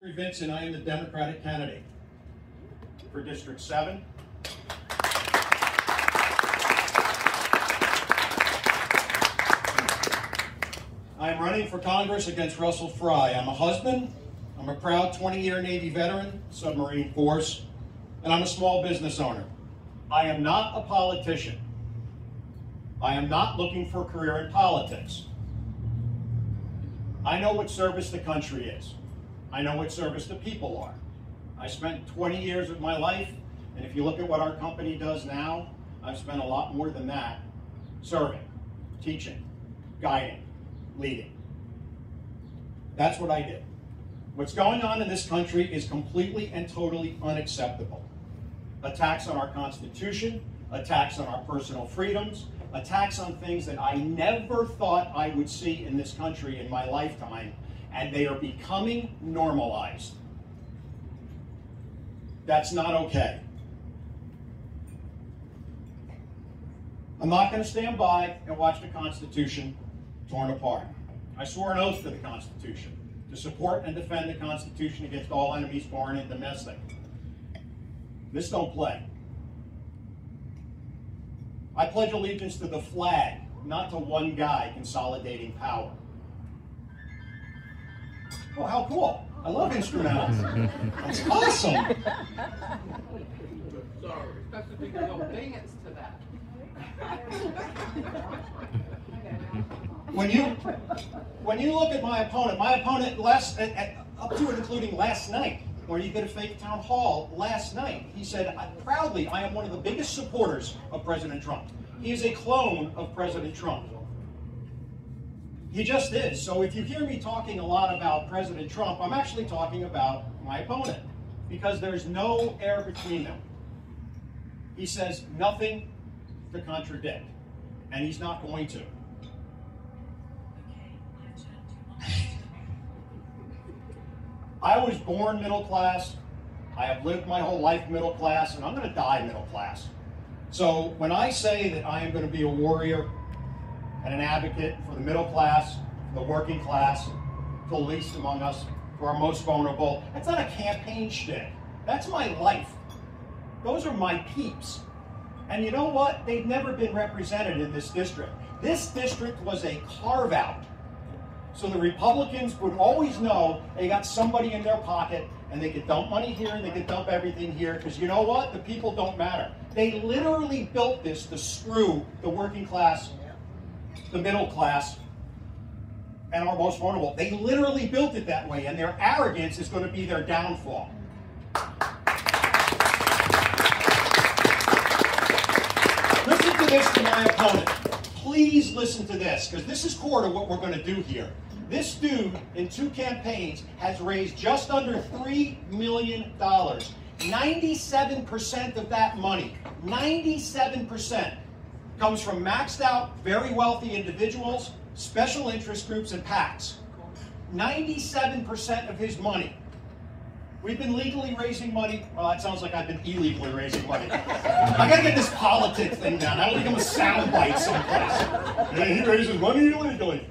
John Vincent, I am the Democratic candidate for District 7. I am running for Congress against Russell Fry. I'm a husband, I'm a proud 20-year Navy veteran, submarine force, and I'm a small business owner. I am not a politician. I am not looking for a career in politics. I know what service the country is. I know what service the people are. I spent 20 years of my life, and if you look at what our company does now, I've spent a lot more than that serving, teaching, guiding, leading. That's what I did. What's going on in this country is completely and totally unacceptable. Attacks on our Constitution, attacks on our personal freedoms, attacks on things that I never thought I would see in this country in my lifetime, and they are becoming normalized. That's not okay. I'm not going to stand by and watch the Constitution torn apart. I swore an oath to the Constitution, to support and defend the Constitution against all enemies, foreign and domestic. This don't play. I pledge allegiance to the flag, not to one guy consolidating power. Oh, how cool. I love instrumentals. That's awesome. Sorry. Supposed to be the dance to that. When you look at my opponent up to and including last night, where he did a fake town hall last night, he said, proudly, I am one of the biggest supporters of President Trump. He is a clone of President Trump. He just is. So if you hear me talking a lot about President Trump, I'm actually talking about my opponent, because there's no air between them. He says nothing to contradict, and he's not going to. I was born middle class. I have lived my whole life middle class, and I'm going to die middle class. So when I say that I am going to be a warrior and an advocate for the middle class, the working class, the least among us, who are most vulnerable, that's not a campaign shtick. That's my life. Those are my peeps. And you know what? They've never been represented in this district. This district was a carve-out. So the Republicans would always know they got somebody in their pocket, and they could dump money here and they could dump everything here, because you know what? The people don't matter. They literally built this to screw the working class, the middle class, and our most vulnerable. They literally built it that way, and their arrogance is going to be their downfall. Listen to this to my opponent. Please listen to this, because this is core to what we're going to do here. This dude, in 2 campaigns, has raised just under $3 million. 97% of that money, 97%, comes from maxed out, very wealthy individuals, special interest groups, and PACs. 97% of his money. We've been legally raising money. Well, it sounds like I've been illegally raising money. I gotta get this politics thing down. That'll become a soundbite someplace. Yeah, he raises money illegally.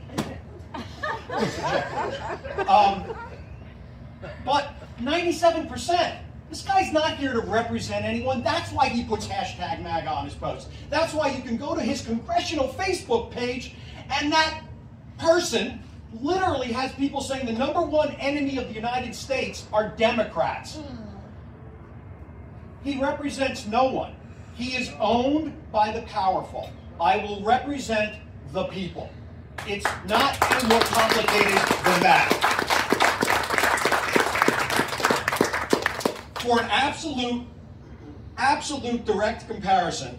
But 97%. This guy's not here to represent anyone. That's why he puts hashtag MAGA on his posts. That's why you can go to his congressional Facebook page, and that person literally has people saying the #1 enemy of the United States are Democrats. He represents no one. He is owned by the powerful. I will represent the people. It's not any more complicated than that. For an absolute direct comparison,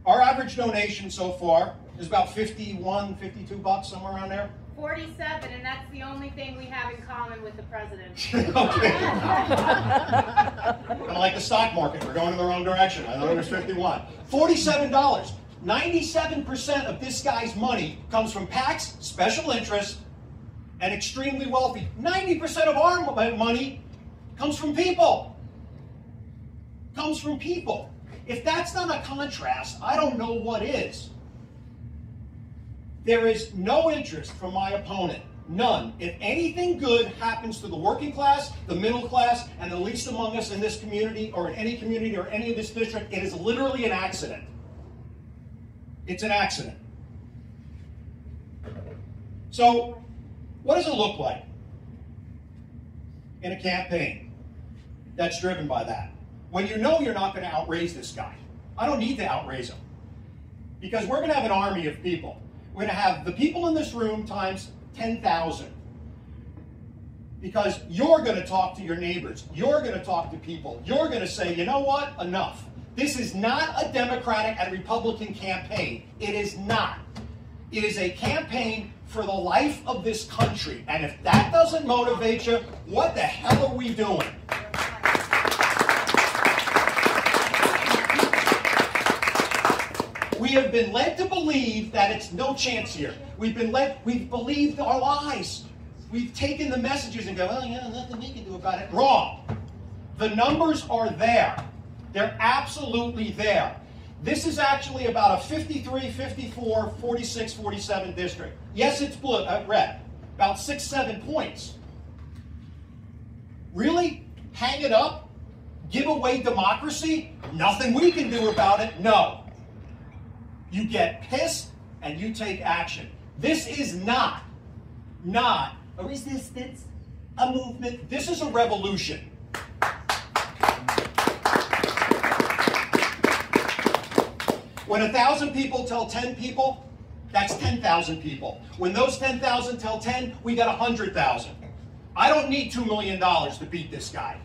our average donation so far is about 51, 52 bucks, somewhere around there. 47, and that's the only thing we have in common with the president. Okay. Kind of like the stock market. We're going in the wrong direction. I thought it was 51. $47. 97% of this guy's money comes from PACs, special interests, and extremely wealthy. 90% of our money comes from people. Comes from people. If that's not a contrast, I don't know what is. There is no interest from my opponent None. If anything good happens to the working class, the middle class, and the least among us in this community, or in any community, or any of this district, it is literally an accident. It's an accident. So, what does it look like in a campaign that's driven by that? When you know you're not going to outraise this guy. I don't need to outraise him. Because we're going to have an army of people. We're going to have the people in this room times 10,000. Because you're going to talk to your neighbors. You're going to talk to people. You're going to say, you know what? Enough. This is not a Democratic and Republican campaign. It is not. It is a campaign for the life of this country. And if that doesn't motivate you, what the hell are we doing? We have been led to believe that it's no chance here. We've believed our lies. We've taken the messages and go, well, yeah, nothing we can do about it. Wrong. The numbers are there. They're absolutely there. This is actually about a 53, 54, 46, 47 district. Yes, it's blue, red. About 6, 7 points. Really? Hang it up? Give away democracy? Nothing we can do about it? No. You get pissed and you take action. This is not a resistance, a movement. This is a revolution. When 1,000 people tell 10 people, that's 10,000 people. When those 10,000 tell 10, we got 100,000. I don't need $2 million to beat this guy.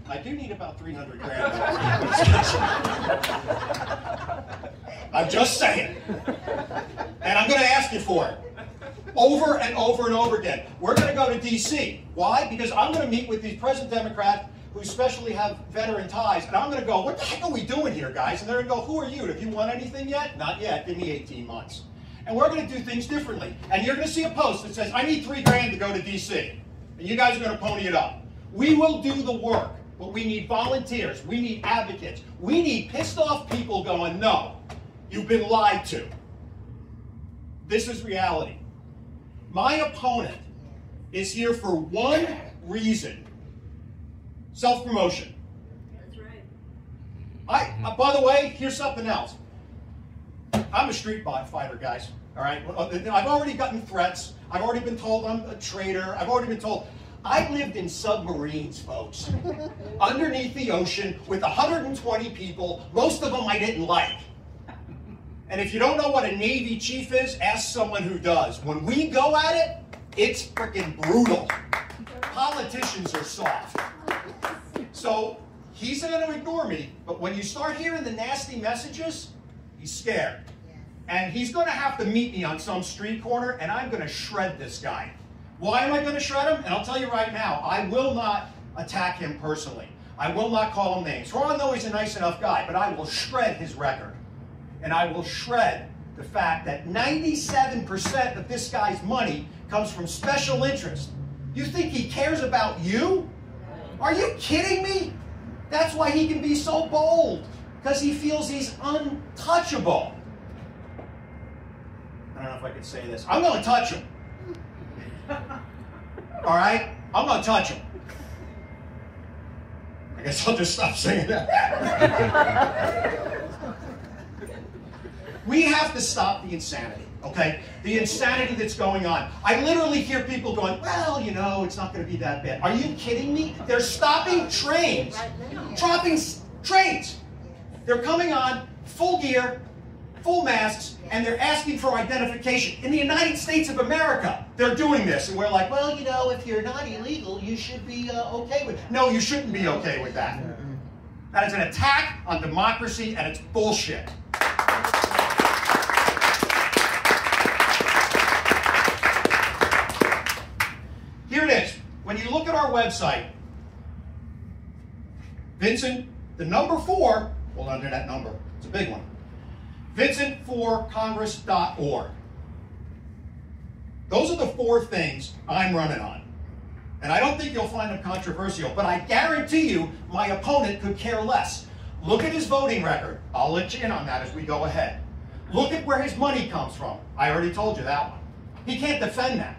I do need about 300 grand. I'm just saying. And I'm going to ask you for it. Over and over and over again. We're going to go to D.C. Why? Because I'm going to meet with these present Democrats who especially have veteran ties, and I'm going to go, what the heck are we doing here, guys? And they're going to go, who are you? Have you won anything yet? Not yet. Give me 18 months. And we're going to do things differently. And you're going to see a post that says, I need 3 grand to go to D.C. And you guys are going to pony it up. We will do the work, but we need volunteers. We need advocates. We need pissed off people going, no, you've been lied to. This is reality. My opponent is here for one reason. Self-promotion. That's right. By the way, here's something else. I'm a street fighter, guys. All right? I've already gotten threats. I've already been told I'm a traitor. I've already been told. I lived in submarines, folks. Underneath the ocean with 120 people. Most of them I didn't like. And if you don't know what a Navy chief is, ask someone who does. When we go at it, it's freaking brutal. Politicians are soft. So he's going to ignore me, but when you start hearing the nasty messages, he's scared. And he's going to have to meet me on some street corner, and I'm going to shred this guy. Why am I going to shred him? And I'll tell you right now, I will not attack him personally. I will not call him names. For all I know, he's a nice enough guy, but I will shred his record. And I will shred the fact that 97% of this guy's money comes from special interest. You think he cares about you? Are you kidding me? That's why he can be so bold, because he feels he's untouchable. I don't know if I could say this. I'm going to touch him. All right? I'm going to touch him. I guess I'll just stop saying that. We have to stop the insanity, okay? The insanity that's going on. I literally hear people going, well, you know, it's not going to be that bad. Are you kidding me? They're stopping trains. Dropping trains. They're coming on full gear, full masks, and they're asking for identification. In the United States of America, they're doing this. And we're like, well, you know, if you're not illegal, you should be okay with it. No, you shouldn't be okay with that. That is an attack on democracy, and it's bullshit. Here it is. When you look at our website, Vincent, the number 4, hold on to that number, it's a big one, vincentforcongress.org. Those are the 4 things I'm running on. And I don't think you'll find them controversial, but I guarantee you my opponent could care less. Look at his voting record. I'll let you in on that as we go ahead. Look at where his money comes from. I already told you that one. He can't defend that.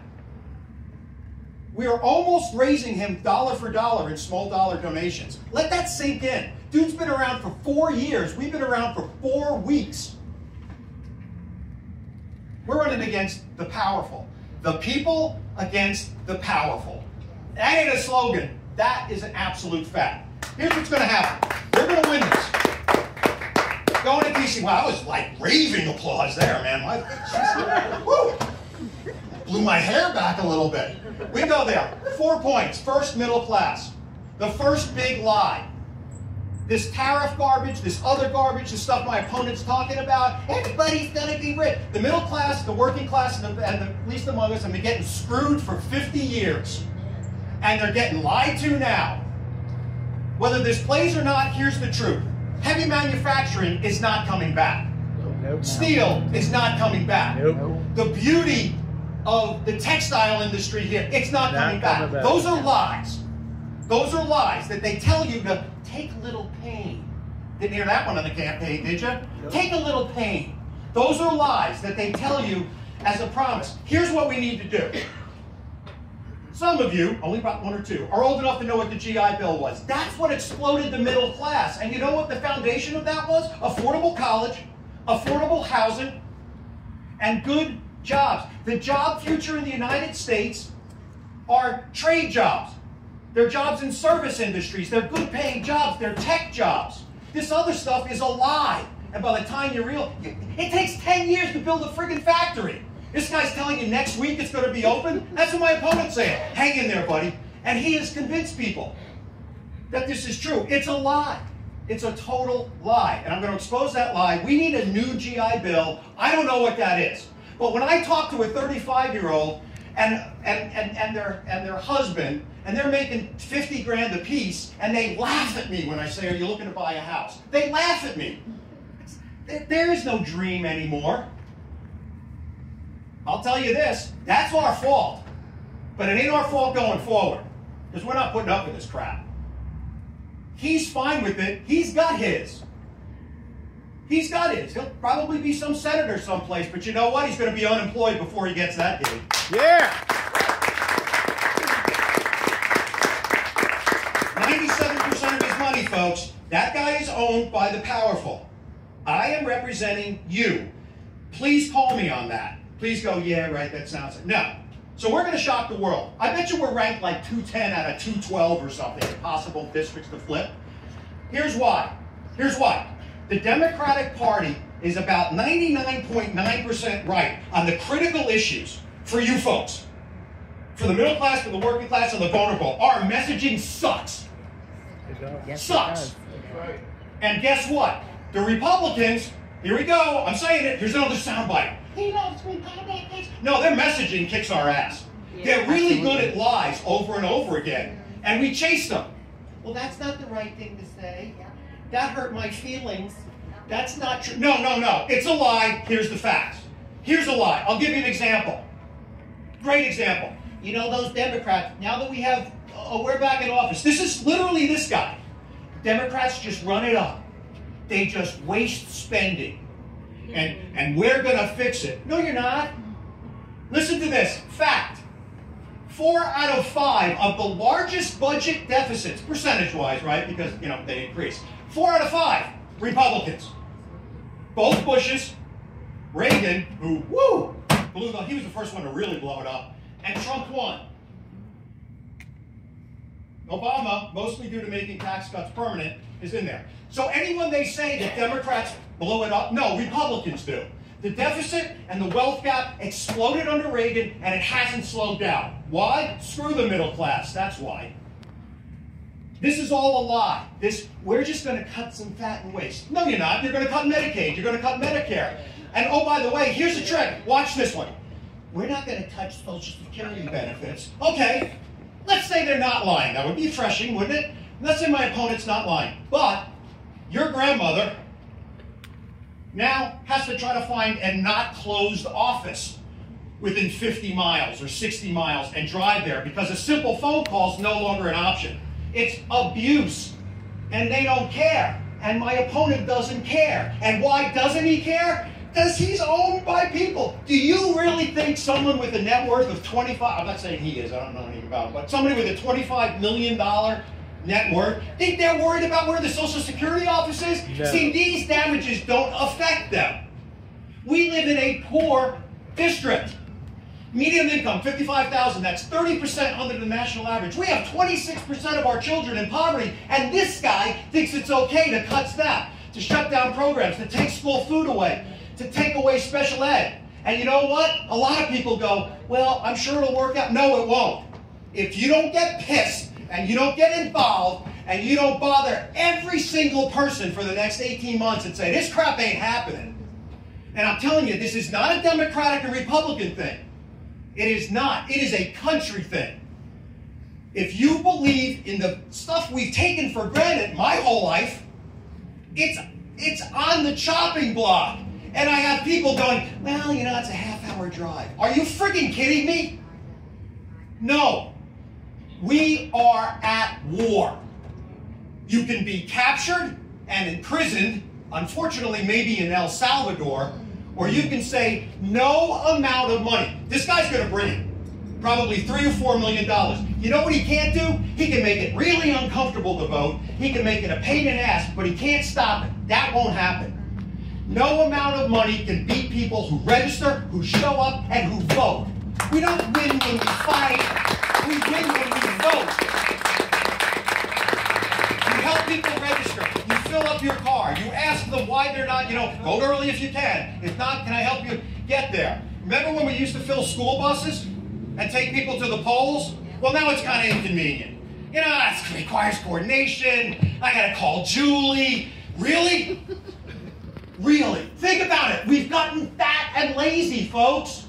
We are almost raising him dollar for dollar in small dollar donations. Let that sink in. Dude's been around for 4 years. We've been around for 4 weeks. We're running against the powerful. The people against the powerful. That ain't a slogan. That is an absolute fact. Here's what's going to happen. We're going to win this. Going to DC. Wow, I was like raving applause there, man. Woo! Blew my hair back a little bit. We go there. 4 points. First, middle class. The first big lie. This tariff garbage, this other garbage, the stuff my opponent's talking about, everybody's going to be rich. The middle class, the working class, and the least among us have been getting screwed for 50 years. And they're getting lied to now. Whether this plays or not, here's the truth. Heavy manufacturing is not coming back. Nope. Steel is not coming back. Nope. The beauty of the textile industry here, it's not coming back. Those are lies. Those are lies that they tell you to take a little pain. Didn't hear that one on the campaign, did you? Nope. Take a little pain. Those are lies that they tell you as a promise. Here's what we need to do. Some of you, only about 1 or 2, are old enough to know what the GI Bill was. That's what exploded the middle class. And you know what the foundation of that was? Affordable college, affordable housing, and good jobs. The job future in the United States are trade jobs. They're jobs in service industries. They're good paying jobs. They're tech jobs. This other stuff is a lie. And by the time you realize, it takes 10 years to build a friggin' factory. This guy's telling you next week it's going to be open. That's what my opponent's saying. Hang in there, buddy. And he has convinced people that this is true. It's a lie. It's a total lie. And I'm going to expose that lie. We need a new GI Bill. I don't know what that is. But when I talk to a 35-year-old and their husband, and they're making 50 grand a piece, and they laugh at me when I say, are you looking to buy a house? They laugh at me. There is no dream anymore. I'll tell you this, that's our fault. But it ain't our fault going forward, because we're not putting up with this crap. He's fine with it. He's got his. He's got his. He'll probably be some senator someplace, but you know what? He's going to be unemployed before he gets that gig. Yeah! 97% of his money, folks, that guy is owned by the powerful. I am representing you. Please call me on that. Please go, yeah, right, that sounds like... No. So we're going to shock the world. I bet you we're ranked like 210 out of 212 or something, possible districts to flip. Here's why. Here's why. The Democratic Party is about 99.9% right on the critical issues for you folks. For the middle class, for the working class, and the vulnerable. Our messaging sucks. Yes, sucks. Right. And guess what? The Republicans, here we go, I'm saying it, here's another soundbite. He loves Republicans. No, their messaging kicks our ass. Yeah, they're really good at lies over and over again. And we chase them. Well, that's not the right thing to say. That hurt my feelings. That's not true. No, no, no. It's a lie. Here's the facts. Here's a lie. I'll give you an example. Great example. You know, those Democrats, now that we have, we're back in office. This is literally this guy. Democrats just run it up. They just waste spending. And we're going to fix it. No, you're not. Listen to this. Fact. 4 out of 5 of the largest budget deficits, percentage-wise, right? Because, you know, they increase. 4 out of 5, Republicans. Both Bushes, Reagan, who, woo, blew he was the first one to really blow it up, and Trump won. Obama, mostly due to making tax cuts permanent, is in there. So anyone they say that Democrats blow it up, no, Republicans do. The deficit and the wealth gap exploded under Reagan, and it hasn't slowed down. Why? Screw the middle class, that's why. This is all a lie. We're just going to cut some fat and waste. No, you're not. You're going to cut Medicaid. You're going to cut Medicare. And oh, by the way, here's the trick. Watch this one. We're not going to touch Social Security benefits. Okay, let's say they're not lying. That would be refreshing, wouldn't it? Let's say my opponent's not lying. But your grandmother now has to try to find a not closed office within 50 miles or 60 miles and drive there because a simple phone call is no longer an option. It's abuse, and they don't care. And my opponent doesn't care. And why doesn't he care? Because he's owned by people. Do you really think someone with a net worth of 25, I'm not saying he is, I don't know anything about him, but somebody with a $25 million net worth, think they're worried about where the Social Security office is? No. See, these damages don't affect them. We live in a poor district. Median income, $55,000. That's 30% under the national average. We have 26% of our children in poverty, and this guy thinks it's okay to cut staff, to shut down programs, to take school food away, to take away special ed. And you know what? A lot of people go, well, I'm sure it'll work out. No, it won't. If you don't get pissed, and you don't get involved, and you don't bother every single person for the next 18 months and say, this crap ain't happening. And I'm telling you, this is not a Democratic and Republican thing. It is not. It is a country thing. If you believe in the stuff we've taken for granted my whole life, it's on the chopping block. And I have people going, well, you know, it's a half-hour drive. Are you freaking kidding me? No. We are at war. You can be captured and imprisoned, unfortunately maybe in El Salvador, or you can say no amount of money. This guy's going to bring it. Probably $3 or $4 million. You know what he can't do? He can make it really uncomfortable to vote. He can make it a pain in the ass, but he can't stop it. That won't happen. No amount of money can beat people who register, who show up, and who vote. We don't win when we fight. We win when we vote. You help people register. You fill up your car. You ask them why they're not, vote early if you can. If not, can I help you get there? Remember when we used to fill school buses and take people to the polls? Well, now it's kind of inconvenient. It requires coordination. I got to call Julie. Really? Really? Think about it. We've gotten fat and lazy, folks.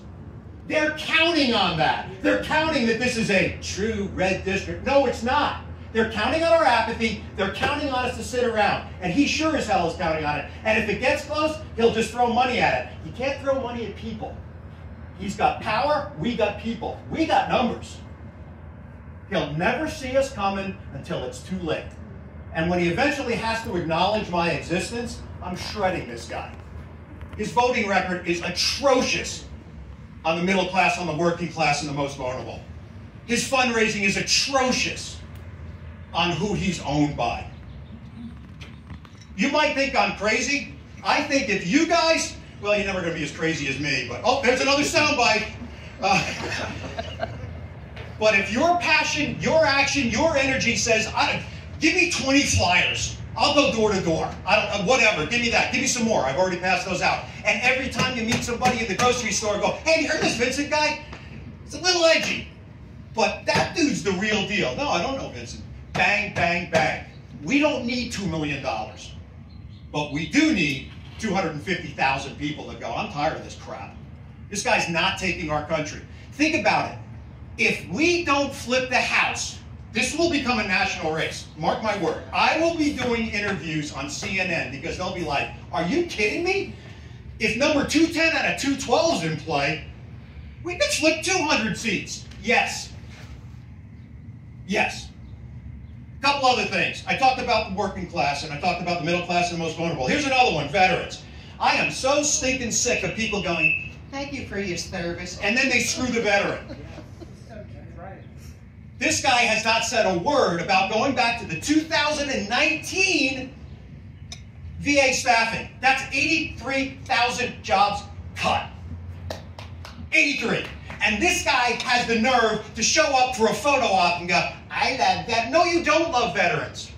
They're counting on that. They're counting that this is a true red district. No, it's not. They're counting on our apathy. They're counting on us to sit around. And he sure as hell is counting on it. And if it gets close, he'll just throw money at it. You can't throw money at people. He's got power. We got people. We got numbers. He'll never see us coming until it's too late. And when he eventually has to acknowledge my existence, I'm shredding this guy. His voting record is atrocious on the middle class, on the working class, and the most vulnerable. His fundraising is atrocious on who he's owned by. You might think I'm crazy. I think if you guys, well, you're never going to be as crazy as me, but oh, there's another soundbite. But if your passion, your action, your energy says, give me 20 flyers. I'll go door to door. Whatever. Give me that. Give me some more. I've already passed those out. And every time you meet somebody in the grocery store, go, hey, you heard this Vincent guy? It's a little edgy. But that dude's the real deal. No, I don't know Vincent. Bang, bang, bang. We don't need $2 million. But we do need 250,000 people that go, I'm tired of this crap. This guy's not taking our country. Think about it. If we don't flip the House, this will become a national race. Mark my word. I will be doing interviews on CNN because they'll be like, are you kidding me? If number 210 out of 212 is in play, we could flip 200 seats. Yes. Yes. A couple other things. I talked about the working class, and I talked about the middle class and the most vulnerable. Here's another one, veterans. I am so stinking sick of people going, thank you for your service, and then they screw the veteran. This guy has not said a word about going back to the 2019 VA staffing. That's 83,000 jobs cut. 83. And this guy has the nerve to show up for a photo op and go, I love that. No, you don't love veterans.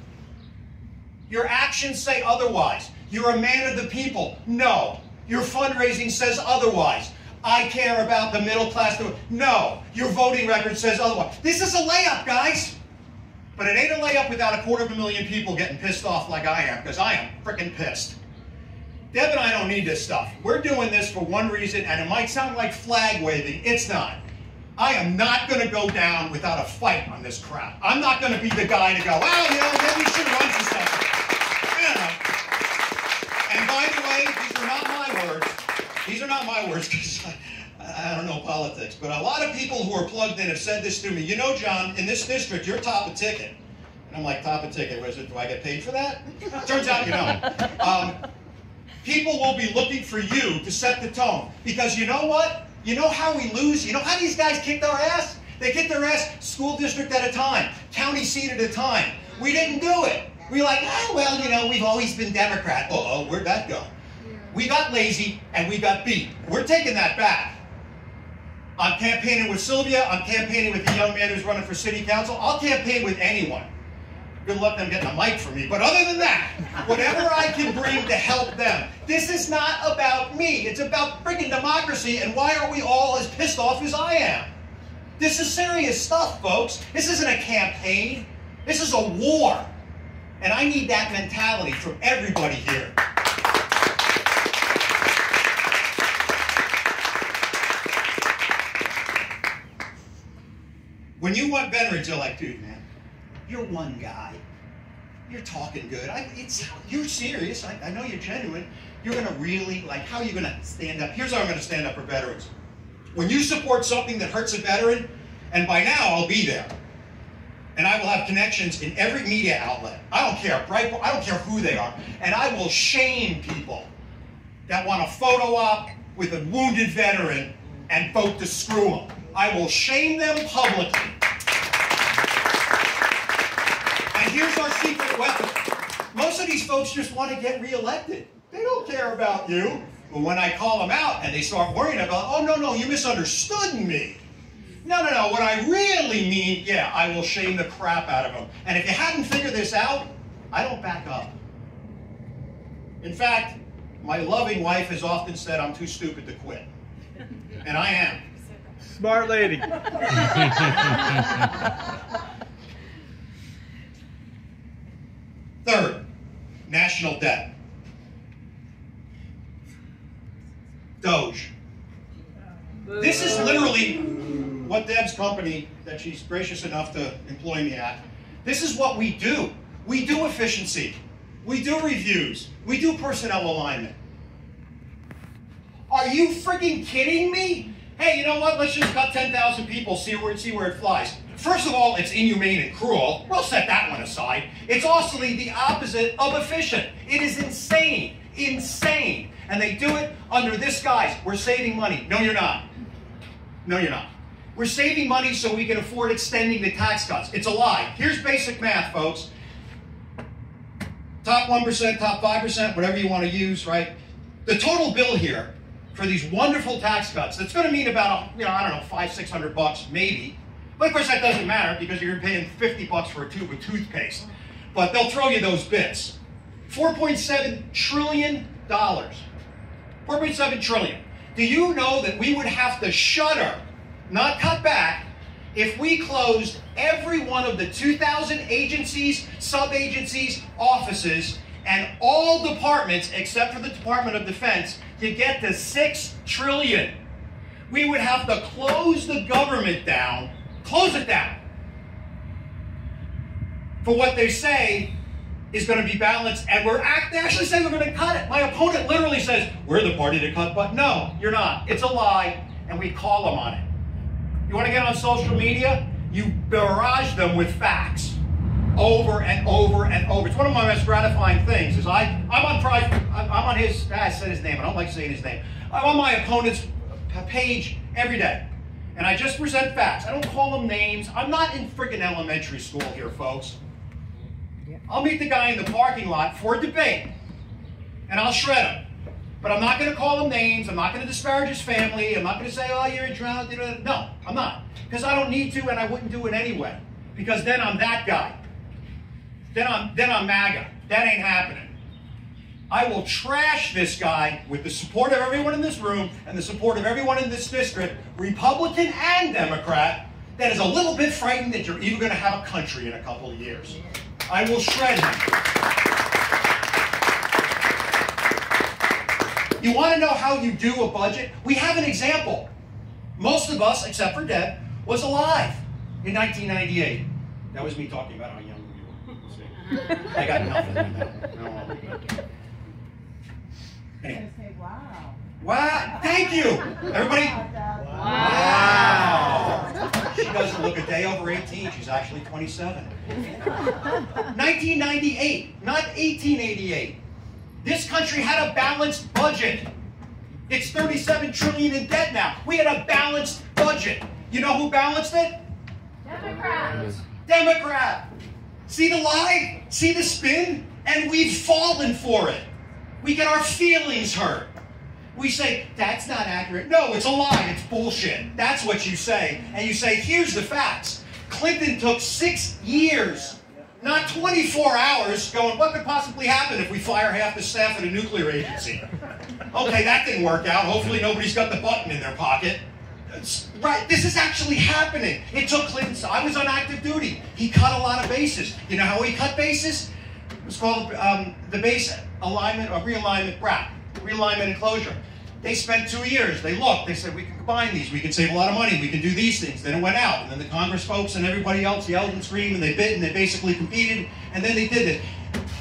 Your actions say otherwise. You're a man of the people. No. Your fundraising says otherwise. I care about the middle class. No, your voting record says otherwise. This is a layup, guys. But it ain't a layup without 250,000 people getting pissed off like I am, because I am freaking pissed. Deb and I don't need this stuff. We're doing this for one reason, and it might sound like flag waving. It's not. I am not going to go down without a fight on this crap. I'm not going to be the guy to go, well, maybe you should run for something. And by the way, these are not my words. These are not my words, because I don't know politics, but a lot of people who are plugged in have said this to me. You know, John, in this district, you're top of ticket. And I'm like, top of ticket, what is it? Do I get paid for that? Turns out you don't. People will be looking for you to set the tone. Because you know what? You know how we lose? You know how these guys kicked our ass? They kicked their ass school district at a time, county seat at a time. We didn't do it. We were like, oh, well, you know, we've always been Democrat. Uh-oh, where'd that go? We got lazy and we got beat. We're taking that back. I'm campaigning with Sylvia. I'm campaigning with the young man who's running for city council. I'll campaign with anyone. Good luck them getting a mic from me. But other than that, whatever I can bring to help them. This is not about me. It's about friggin' democracy, and why are we all as pissed off as I am? This is serious stuff, folks. This isn't a campaign. This is a war. And I need that mentality from everybody here. When you want veterans, you're like, dude, man, you're one guy. You're talking good. You're serious. I know you're genuine. You're going to really, like, how are you going to stand up? Here's how I'm going to stand up for veterans. When you support something that hurts a veteran, and by now I'll be there, and I will have connections in every media outlet. I don't care, right? I don't care who they are. And I will shame people that want to photo op with a wounded veteran and vote to screw them. I will shame them publicly. And here's our secret weapon. Most of these folks just want to get reelected. They don't care about you. But when I call them out and they start worrying about, oh, no, you misunderstood me. No, what I really mean, yeah, I will shame the crap out of them. And if you hadn't figured this out, I don't back up. In fact, my loving wife has often said I'm too stupid to quit. And I am. Smart lady. Third, national debt. Doge. This is literally what Deb's company, that she's gracious enough to employ me at, this is what we do. We do efficiency. We do reviews. We do personnel alignment. Are you freaking kidding me? Hey, you know what? Let's just cut 10,000 people, see where it flies. First of all, it's inhumane and cruel. We'll set that one aside. It's also the opposite of efficient. It is insane. Insane. And they do it under this guise. We're saving money. No, you're not. No, you're not. We're saving money so we can afford extending the tax cuts. It's a lie. Here's basic math, folks. Top 1%, top 5%, whatever you want to use, right? The total bill here for these wonderful tax cuts, that's going to mean about, I don't know, $500-600 maybe. But of course that doesn't matter because you're paying $50 for a tube of toothpaste. But they'll throw you those bits. $4.7 trillion. 4.7 trillion. Do you know that we would have to shutter, not cut back, if we closed every one of the 2,000 agencies, sub-agencies, offices, and all departments except for the Department of Defense to get to 6 trillion? We would have to close the government down, close it down, for what they say is going to be balanced, and they actually say we're going to cut it. My opponent literally says, we're the party to cut, but no, you're not. It's a lie, and we call them on it. You want to get on social media? You barrage them with facts over and over and over. It's one of my most gratifying things is I'm on his, I said his name, I don't like saying his name. I'm on my opponent's page every day, and I just present facts. I don't call them names. I'm not in friggin' elementary school here, folks. I'll meet the guy in the parking lot for a debate, and I'll shred him. But I'm not going to call him names. I'm not going to disparage his family. I'm not going to say, oh, you're a drowned. No, I'm not. Because I don't need to, and I wouldn't do it anyway. Because then I'm that guy. Then I'm MAGA. That ain't happening. I will trash this guy with the support of everyone in this room and the support of everyone in this district, Republican and Democrat, that is a little bit frightened that you're even going to have a country in a couple of years. I will shred him. You want to know how you do a budget? We have an example. Most of us, except for Deb, was alive in 1998. That was me talking about how young we were. I got nothing on that one. Anyway. Wow. Wow, thank you. Everybody? Wow. She doesn't look a day over 18. She's actually 27. 1998, not 1888. This country had a balanced budget. It's 37 trillion in debt now. We had a balanced budget. You know who balanced it? Democrats. Democrat. See the lie? See the spin? And we've fallen for it. We get our feelings hurt. We say, that's not accurate. No, it's a lie. It's bullshit. That's what you say. And you say, here's the facts. Clinton took 6 years, not 24 hours, going, what could possibly happen if we fire half the staff at a nuclear agency? Okay, that didn't work out. Hopefully nobody's got the button in their pocket. Right, this is actually happening. It took Clinton. I was on active duty. He cut a lot of bases. You know how he cut bases? It was called the base alignment or realignment BRAC, realignment and closure. They spent 2 years. They looked. They said, we can combine these. We can save a lot of money. We can do these things. Then it went out. And then the Congress folks and everybody else yelled and screamed, and they bid, and they basically competed. And then they did it.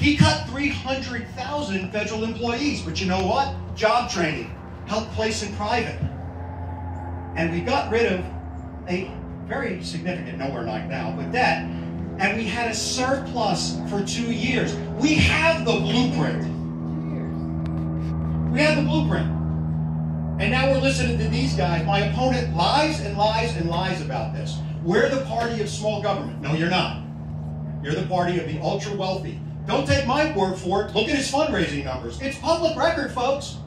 He cut 300,000 federal employees. But you know what? Job training, help place in private. And we got rid of a very significant, nowhere like now, but debt. And we had a surplus for 2 years. We have the blueprint. We have the blueprint. And now we're listening to these guys. My opponent lies and lies and lies about this. We're the party of small government. No, you're not. You're the party of the ultra wealthy. Don't take my word for it. Look at his fundraising numbers. It's public record, folks.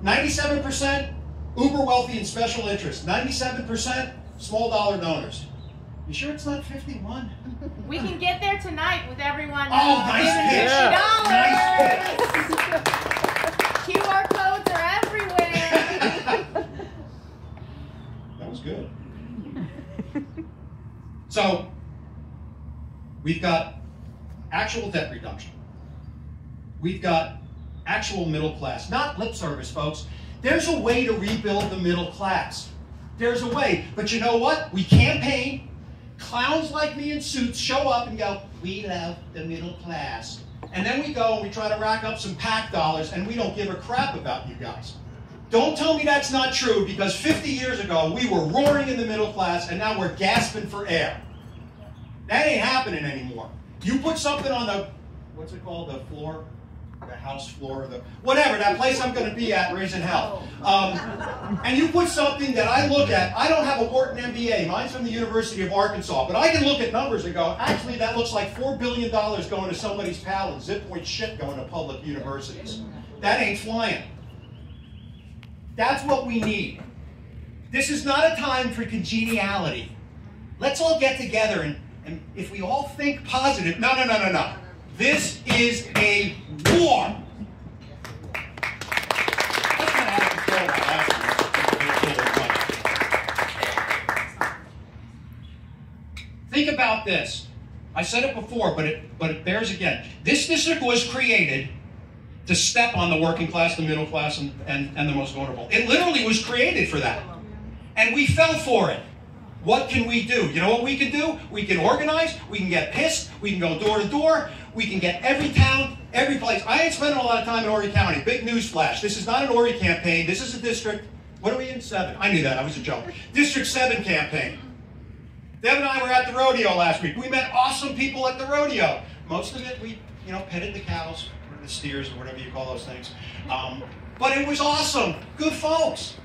97% uber wealthy and special interest. 97% small dollar donors. You sure it's not 51? We can get there tonight with everyone. Nice pitch. Dollars. Nice pitch. QR codes are everywhere. That was good. So, we've got actual debt reduction. We've got actual middle class. Not lip service, folks. There's a way to rebuild the middle class. There's a way. But you know what? We campaign. Clowns like me in suits show up and go, we love the middle class. And then we go and we try to rack up some PAC dollars, and we don't give a crap about you guys. Don't tell me that's not true, because 50 years ago, we were roaring in the middle class, and now we're gasping for air. That ain't happening anymore. You put something on the, what's it called, the floor? The house floor, the whatever, that place I'm going to be at raising hell. And you put something that I look at. I don't have a Wharton MBA. Mine's from the University of Arkansas. But I can look at numbers and go, actually, that looks like $4 billion going to somebody's pal and zip point shit going to public universities. That ain't flying. That's what we need. This is not a time for congeniality. Let's all get together and if we all think positive. No. This is a war. Think about this. I said it before, but it bears again. This district was created to step on the working class, the middle class, and the most vulnerable. It literally was created for that. And we fell for it. What can we do? You know what we can do? We can organize, we can get pissed, we can go door to door, we can get every town, every place. I ain't spending a lot of time in Horry County. Big news flash. This is not an Horry campaign. This is a district, what are we in? 7. I knew that. I was a joke. District 7 campaign. Deb and I were at the rodeo last week. We met awesome people at the rodeo. Most of it, we petted the cows, or the steers, or whatever you call those things. But it was awesome. Good folks.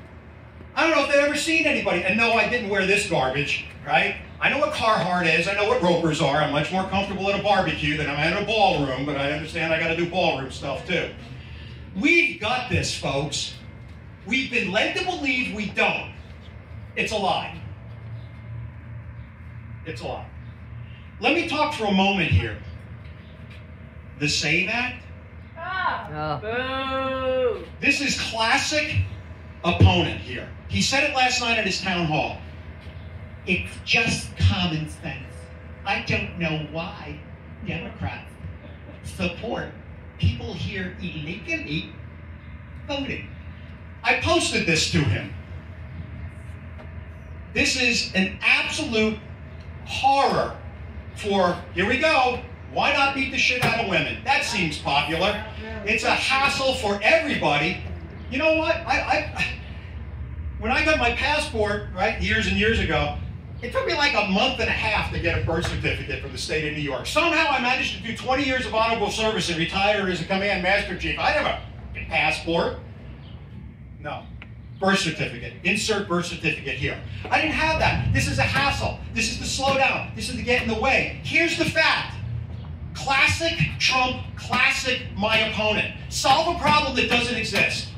I don't know if they've ever seen anybody. And no, I didn't wear this garbage, right? I know what Carhartt is. I know what ropers are. I'm much more comfortable at a barbecue than I'm at a ballroom, but I understand I got to do ballroom stuff too. We've got this, folks. We've been led to believe we don't. It's a lie. It's a lie. Let me talk for a moment here. The SAVE Act. Boo! This is classic opponent here. He said it last night at his town hall. It's just common sense. I don't know why Democrats support people here illegally voting. I posted this to him. This is an absolute horror for, here we go, why not beat the shit out of women? That seems popular. It's a hassle for everybody. You know what? When I got my passport, right, years and years ago, It took me like a month and a half to get a birth certificate from the state of New York. Somehow I managed to do 20 years of honorable service and retire as a command master chief. I didn't have a passport. No. Birth certificate. Insert birth certificate here. I didn't have that. This is a hassle. This is to slow down. This is to get in the way. Here's the fact. Classic Trump, classic my opponent. Solve a problem that doesn't exist.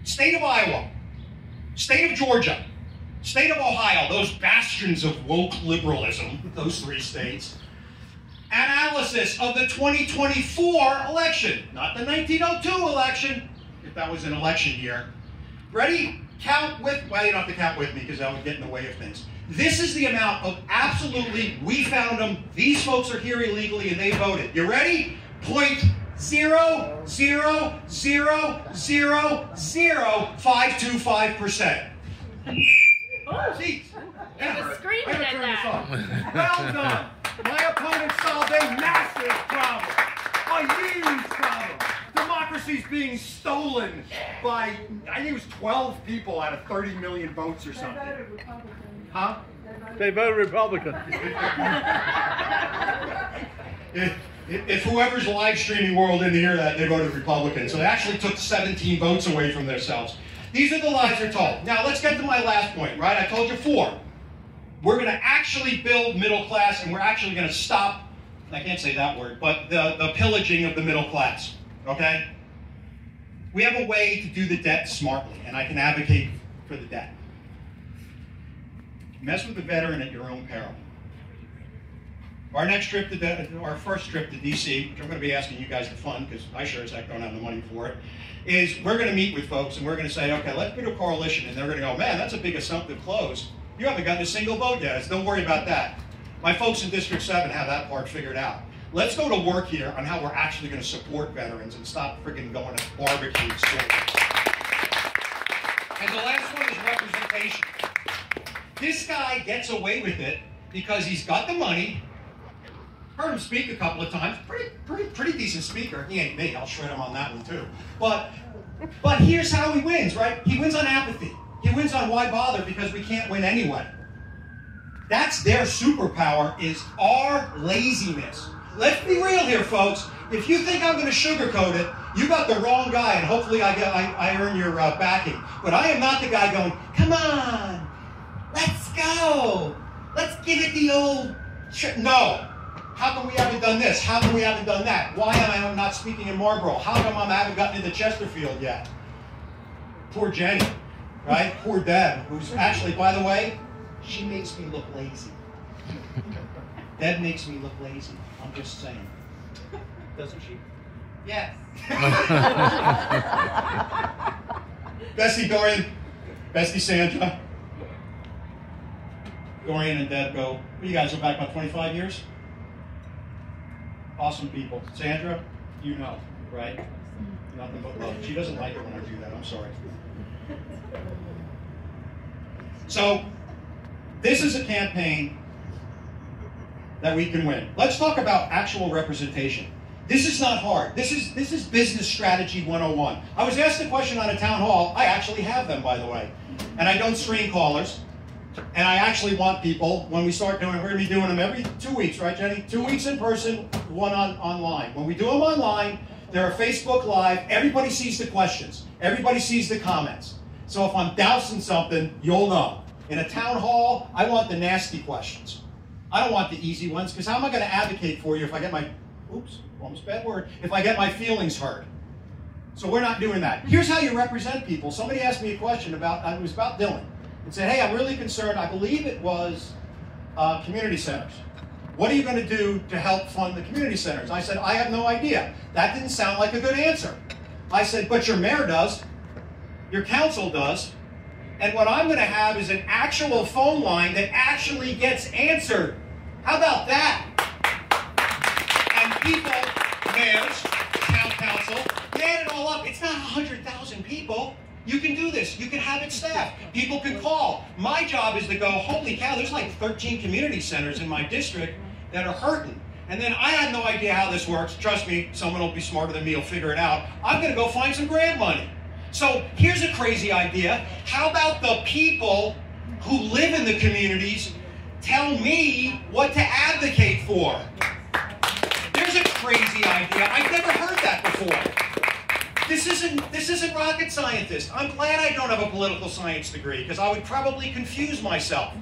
State of Iowa. State of Georgia. State of Ohio, those bastions of woke liberalism, those three states. Analysis of the 2024 election, not the 1902 election, if that was an election year. Ready? Count with, well, you don't have to count with me because that would get in the way of things. This is the amount of absolutely, we found them, these folks are here illegally and they voted. You ready? 0.0000525%. Seats. It was screaming at that. Well done. My opponent solved a massive problem, a huge problem. Democracy's being stolen by, I think it was 12 people out of 30 million votes or something. They voted Republican. Huh? They voted Republican. If whoever's live streaming world didn't hear that, they voted Republican. So they actually took 17 votes away from themselves. These are the lies they're told. Now let's get to my last point, right? I told you 4. We're going to actually build middle class, and we're actually going to stop, I can't say that word, but the pillaging of the middle class, okay? We have a way to do the debt smartly, and I can advocate for the debt. Mess with the veteran at your own peril. Our next trip to our first trip to DC, which I'm going to be asking you guys to fund because I sure as heck don't have the money for it, is we're going to meet with folks and we're going to say, okay, let's put a coalition, and they're going to go, man, that's a big assumptive close. You haven't gotten a single vote yet. So don't worry about that. My folks in District 7 have that part figured out. Let's go to work here on how we're actually going to support veterans and stop freaking going to barbecues. And the last one is representation. This guy gets away with it because he's got the money. Heard him speak a couple of times. Pretty decent speaker. He ain't me. I'll shred him on that one too. But here's how he wins, right? He wins on apathy. He wins on why bother because we can't win anyway. That's their superpower, is our laziness. Let's be real here, folks. If you think I'm going to sugarcoat it, you got the wrong guy, and hopefully I earn your backing. But I am not the guy going, come on, let's go. Let's give it the old... No. How come we haven't done this? How come we haven't done that? Why am I not speaking in Marlboro? How come I haven't gotten into Chesterfield yet? Poor Jenny, right? Poor Deb, who's actually, by the way, she makes me look lazy. Deb makes me look lazy. I'm just saying. Doesn't she? Yes. Bessie Dorian, Bessie Sandra. Dorian and Deb go, what do you guys go back about 25 years? Awesome people. Sandra, you know, right? Nothing but love. She doesn't like it when I do that. I'm sorry. So, this is a campaign that we can win. Let's talk about actual representation. This is not hard. This is business strategy 101. I was asked a question on a town hall. I actually have them, by the way. And I don't screen callers. And I actually want people, when we start doing, we're going to be doing them every 2 weeks, right, Jenny? 2 weeks in person, 1 online. When we do them online, they're Facebook Live. Everybody sees the questions. Everybody sees the comments. So if I'm dousing something, you'll know. In a town hall, I want the nasty questions. I don't want the easy ones, because how am I going to advocate for you if I get my, oops, almost bad word, if I get my feelings hurt? So we're not doing that. Here's how you represent people. Somebody asked me a question about, it was about Dylan. And said, hey, I'm really concerned. I believe it was community centers. What are you going to do to help fund the community centers? I said, I have no idea. That didn't sound like a good answer. I said, but your mayor does. Your council does. And what I'm going to have is an actual phone line that actually gets answered. How about that? And people, mayors, town council, you add it all up. It's not 100,000 people. You can do this. You can have it staffed. People can call. My job is to go, holy cow, there's like 13 community centers in my district that are hurting. And then I had no idea how this works. Trust me, someone will be smarter than me, will figure it out. I'm going to go find some grant money. So here's a crazy idea. How about the people who live in the communities tell me what to advocate for. There's a crazy idea. I've never heard that before. This isn't rocket scientist. I'm glad I don't have a political science degree because I would probably confuse myself.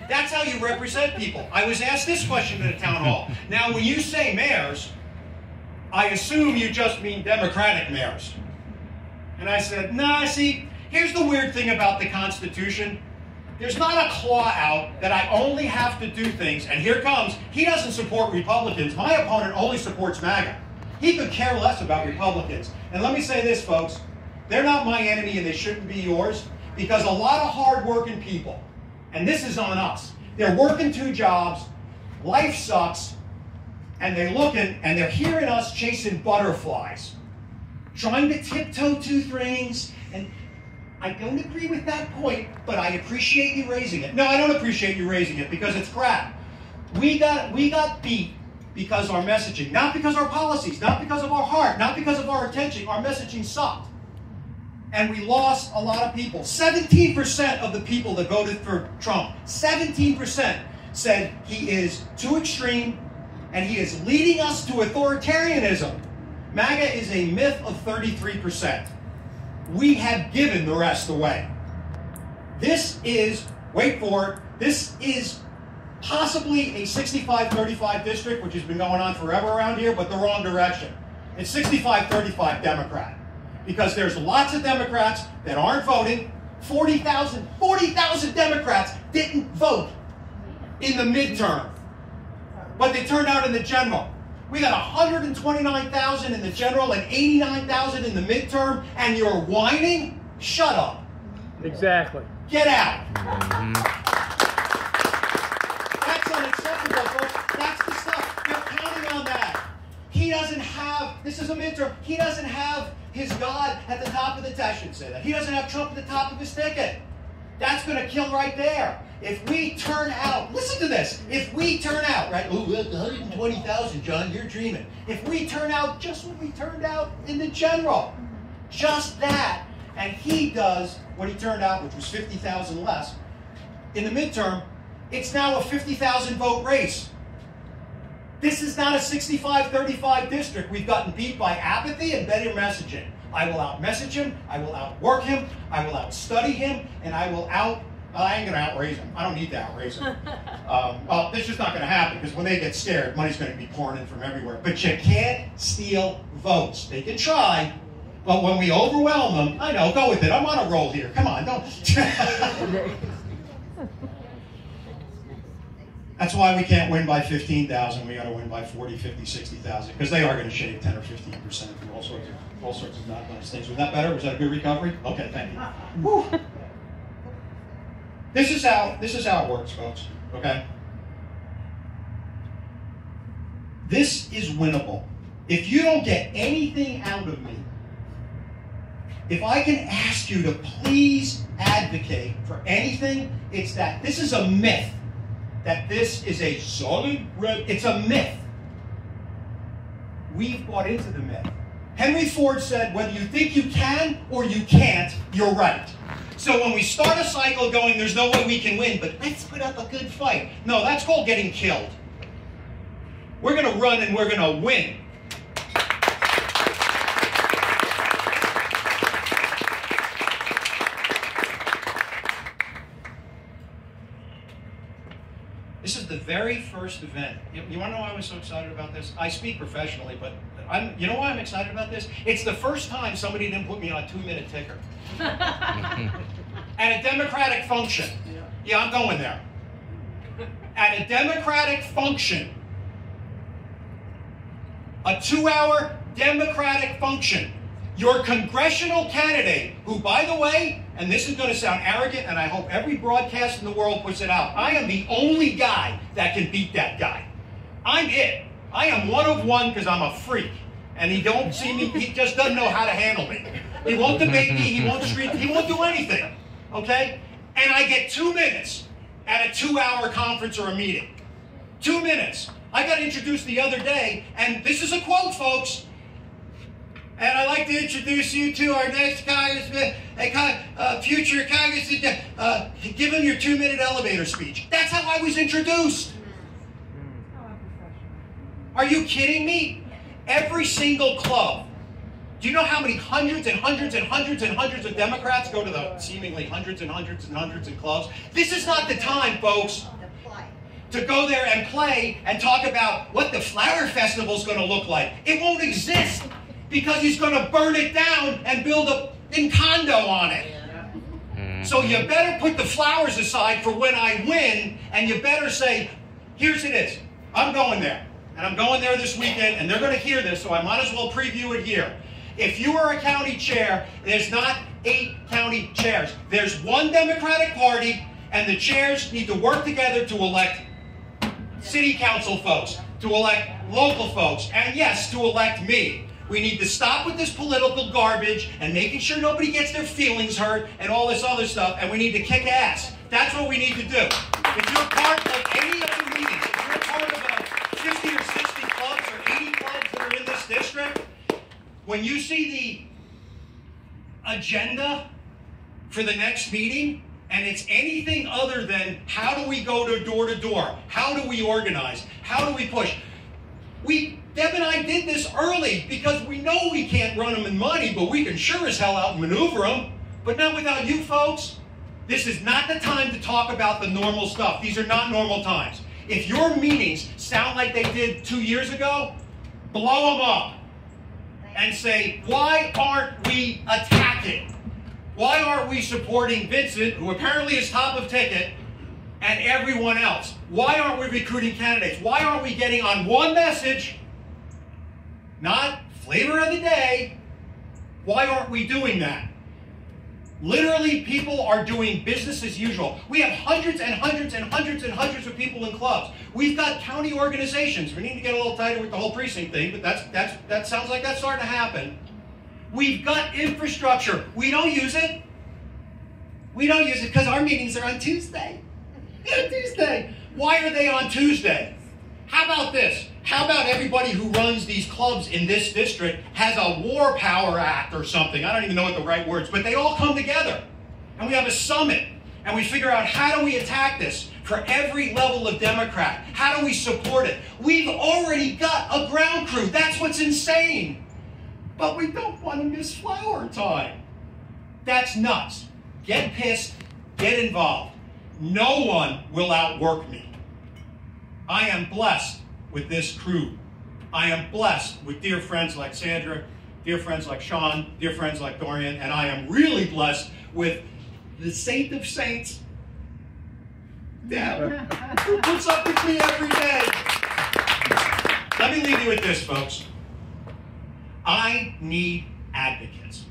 That's how you represent people. I was asked this question at a town hall. Now, when you say mayors, I assume you just mean Democratic mayors. And I said, nah, see, here's the weird thing about the Constitution. There's not a claw out that I only have to do things, and here comes, he doesn't support Republicans. My opponent only supports MAGA. He could care less about Republicans. And let me say this, folks, they're not my enemy and they shouldn't be yours, because a lot of hard-working people, and this is on us, they're working 2 jobs, life sucks, and they're looking and they're hearing us chasing butterflies, trying to tiptoe 2 rings, and I don't agree with that point, but I appreciate you raising it. No, I don't appreciate you raising it because it's crap. We got beat because our messaging, not because our policies, not because of our heart, not because of our intention. Our messaging sucked. And we lost a lot of people. 17% of the people that voted for Trump, 17% said he is too extreme and he is leading us to authoritarianism. MAGA is a myth of 33%. We have given the rest away. This is, wait for it, this is possibly a 65-35 district, which has been going on forever around here, but the wrong direction. It's 65-35 Democrat. Because there's lots of Democrats that aren't voting. 40,000 Democrats didn't vote in the midterm. But they turned out in the general. We got 129,000 in the general and 89,000 in the midterm, and you're whining? Shut up. Exactly. Get out. That's unacceptable, folks. That's the stuff. They're counting on that. He doesn't have, this is a midterm, he doesn't have his God at the top of the, I shouldn't say that. He doesn't have Trump at the top of his ticket. That's going to kill right there. If we turn out, listen to this, if we turn out, right, oh, 120,000, John, you're dreaming. If we turn out just what we turned out in the general, just that, and he does what he turned out, which was 50,000 less, in the midterm, it's now a 50,000 vote race. This is not a 65-35 district. We've gotten beat by apathy and better messaging. I will out-message him, I will outwork him, I will outstudy him, and I will I ain't going to outraise him. I don't need to outraise him. Well, this is not going to happen because when they get scared, money's going to be pouring in from everywhere. But you can't steal votes. They can try, but when we overwhelm them, I know, go with it. I'm on a roll here. Come on, don't. That's why we can't win by 15,000. We got to win by 40, 50, 60,000 because they are going to shave 10 or 15% and do all sorts of not nice things. Was that better? Was that a good recovery? Okay, thank you. Whew. This is how it works, folks. Okay. This is winnable. If you don't get anything out of me, if I can ask you to please advocate for anything, it's that this is a myth. That this is a solid red. It's a myth. We've bought into the myth. Henry Ford said, whether you think you can or you can't, you're right. So when we start a cycle going, there's no way we can win, but let's put up a good fight. No, that's called getting killed. We're going to run and we're going to win. This is the very first event. You want to know why I was so excited about this? I speak professionally, but you know why I'm excited about this? It's the first time somebody didn't put me on a 2-minute ticker. At a Democratic function. Yeah, I'm going there. At a Democratic function. A 2-hour Democratic function. Your congressional candidate, who, by the way, and this is going to sound arrogant, and I hope every broadcast in the world puts it out, I am the only guy that can beat that guy. I'm it. I am one of one because I'm a freak. And he don't see me, he just doesn't know how to handle me. He won't debate me, he won't do anything. Okay? And I get 2 minutes at a 2-hour conference or a meeting. 2 minutes. I got introduced the other day, and this is a quote, folks. And I'd like to introduce you to our next congressman, future congressman. Give him your 2-minute elevator speech. That's how I was introduced. Are you kidding me? Every single club. Do you know how many hundreds and hundreds and hundreds and hundreds of Democrats go to the seemingly hundreds and hundreds and hundreds of clubs? This is not the time, folks, to go there and play and talk about what the flower festival is going to look like. It won't exist because he's going to burn it down and build a condo on it. So you better put the flowers aside for when I win, and you better say, here's it is. I'm going there. And I'm going there this weekend, and they're going to hear this, so I might as well preview it here. If you are a county chair, there's not 8 county chairs. There's one Democratic Party, and the chairs need to work together to elect city council folks, to elect local folks, and yes, to elect me. We need to stop with this political garbage and making sure nobody gets their feelings hurt and all this other stuff, and we need to kick ass. That's what we need to do. If you're part of any of the meetings, if you're part of 50 or 60 clubs or 80 clubs that are in this district, when you see the agenda for the next meeting, and it's anything other than how do we go to door, how do we organize, how do we push. Deb and I did this early because we know we can't run them in money, but we can sure as hell outmaneuver them. But not without you folks. This is not the time to talk about the normal stuff. These are not normal times. If your meetings sound like they did 2 years ago, blow them up and say, why aren't we attacking? Why aren't we supporting Vincent, who apparently is top of ticket, and everyone else? Why aren't we recruiting candidates? Why aren't we getting on one message, not flavor of the day? Why aren't we doing that? Literally, people are doing business as usual. We have hundreds and hundreds and hundreds and hundreds of people in clubs. We've got county organizations. We need to get a little tighter with the whole precinct thing, but that sounds like that's starting to happen. We've got infrastructure. We don't use it. We don't use it because our meetings are on Tuesday. They're on Tuesday. Why are they on Tuesday? How about this? How about everybody who runs these clubs in this district has a War Power Act or something? I don't even know what the right words, but they all come together. And we have a summit. And we figure out how do we attack this for every level of Democrat? How do we support it? We've already got a ground crew. That's what's insane. But we don't want to miss flower time. That's nuts. Get pissed. Get involved. No one will outwork me. I am blessed with this crew. I am blessed with dear friends like Sandra, dear friends like Shaun, dear friends like Dorian, and I am really blessed with the saint of saints, Deb, who puts up with me every day. Let me leave you with this, folks. I need advocates.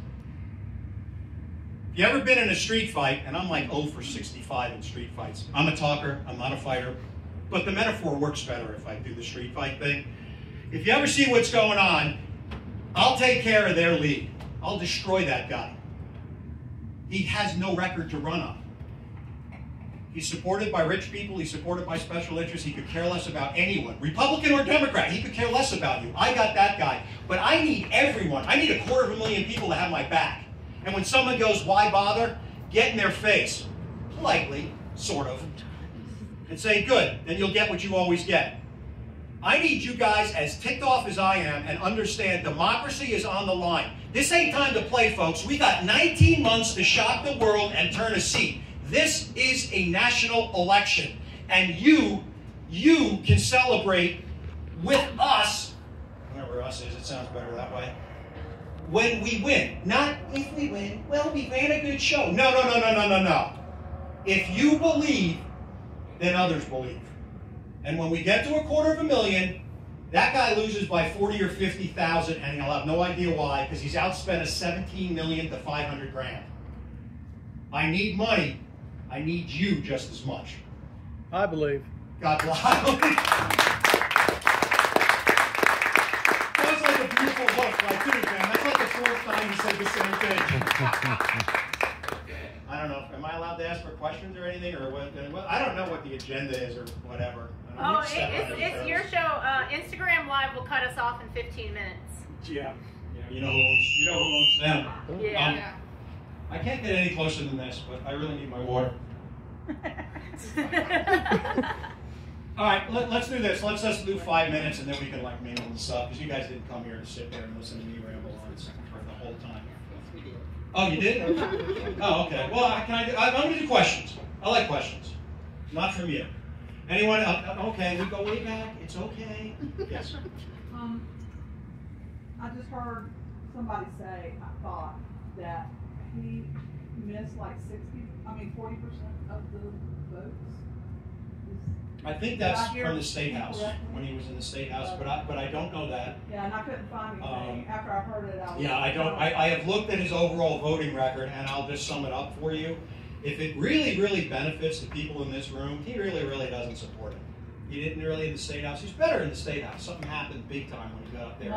If you ever been in a street fight, and I'm like 0 for 65 in street fights. I'm a talker, I'm not a fighter, but the metaphor works better if I do the street fight thing. If you ever see what's going on, I'll take care of their lead. I'll destroy that guy. He has no record to run on. He's supported by rich people. He's supported by special interests. He could care less about anyone, Republican or Democrat. He could care less about you. I got that guy. But I need everyone. I need 250,000 people to have my back. And when someone goes, why bother? Get in their face, politely, sort of, and say, good, then you'll get what you always get. I need you guys as ticked off as I am and understand democracy is on the line. This ain't time to play, folks. We got 19 months to shock the world and turn a seat. This is a national election, and you can celebrate with us, whatever us is, it sounds better that way, when we win. Not if we win, well, we ran a good show. No. If you believe, then others believe. And when we get to 250,000, that guy loses by 40 or 50,000, and he'll have no idea why, because he's outspent us 17 million to 500 grand. I need money. I need you just as much. I believe. God bless. That was like a beautiful look, like, dude, man. That's like the 4th time he said the same thing. I don't know. Am I allowed to ask for questions or anything, or what? I don't know what the agenda is or whatever. Oh, it's your show. Instagram Live will cut us off in 15 minutes. Yeah. You know who owns them. Yeah. I can't get any closer than this, but I really need my water. All right, let's do this. Let's just do 5 minutes, and then we can like mingle and stuff, because you guys didn't come here to sit there and listen to me ramble on for the whole time. Oh, you did? Oh, okay. Well, I'm going to do questions. I like questions. Not from you. Anyone? Okay, we go way back. It's okay. Yes. I just heard somebody say, I thought, that he missed like 40% of the votes. I think that's from the State House, when he was in the State House, but I don't know that. Yeah, and I couldn't find anything. After I heard it, I was... Yeah, I don't. I have looked at his overall voting record, and I'll just sum it up for you. If it really, really benefits the people in this room, he really, really doesn't support it. He didn't really in the State House. He's better in the State House. Something happened big time when he got up there.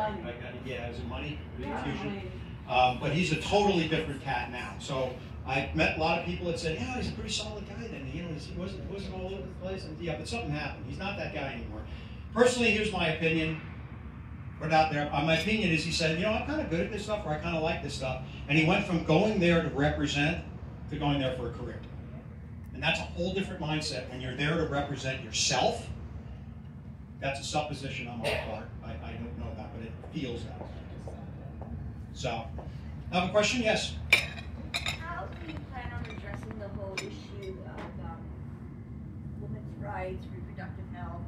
Yeah, was it money? Infusion? But he's a totally different cat now. So I met a lot of people that said, yeah, he's a pretty solid guy then. He wasn't all over the place. And yeah, but something happened. He's not that guy anymore. Personally, here's my opinion. Put it out there. My opinion is he said, I'm kind of good at this stuff, or I kind of like this stuff. And he went from going there to represent to going there for a career. And that's a whole different mindset. When you're there to represent yourself, that's a supposition on my part. I don't know that, but it feels that way. So, I have a question? Yes? How do you plan on addressing the whole issue of women's rights, reproductive health?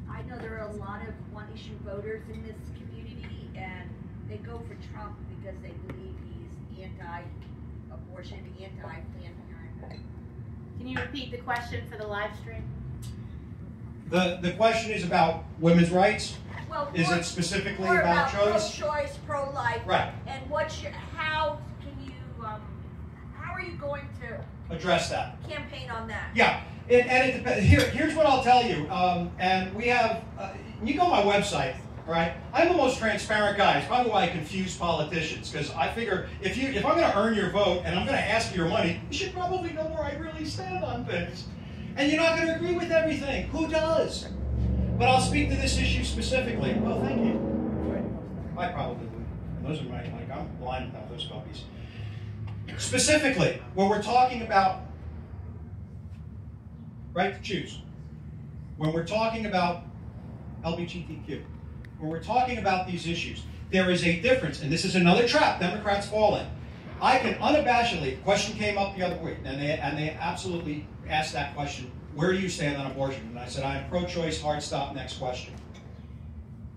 I know there are a lot of one-issue voters in this community, and they go for Trump because they believe he's anti-abortion, anti-Planned Parenthood. Can you repeat the question for the live stream? The question is about women's rights? Well, is it specifically about choice? Pro-choice, pro-life. Right. And how are you going to address that? Campaign on that? Yeah, and it depends. Here's what I'll tell you. And we have, you go on my website, right? I'm the most transparent guy. It's probably why I confuse politicians, because I figure if I'm going to earn your vote and I'm going to ask you your money, you should probably know where I really stand on things. And you're not going to agree with everything. Who does? But I'll speak to this issue specifically. Well, thank you. I probably would. And those are I'm blind without those puppies. Specifically, when we're talking about right to choose, when we're talking about LGBTQ, when we're talking about these issues, there is a difference, and this is another trap Democrats fall in. I can unabashedly, a question came up the other week, and they absolutely asked that question, where do you stand on abortion? And I said, I'm pro-choice, hard stop, next question.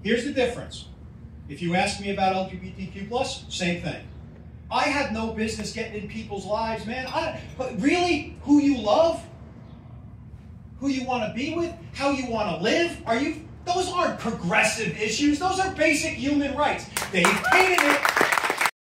Here's the difference. If you ask me about LGBTQ+, same thing. I have no business getting in people's lives, man. But really, who you love, who you want to be with, how you want to live, those aren't progressive issues. Those are basic human rights. They've painted it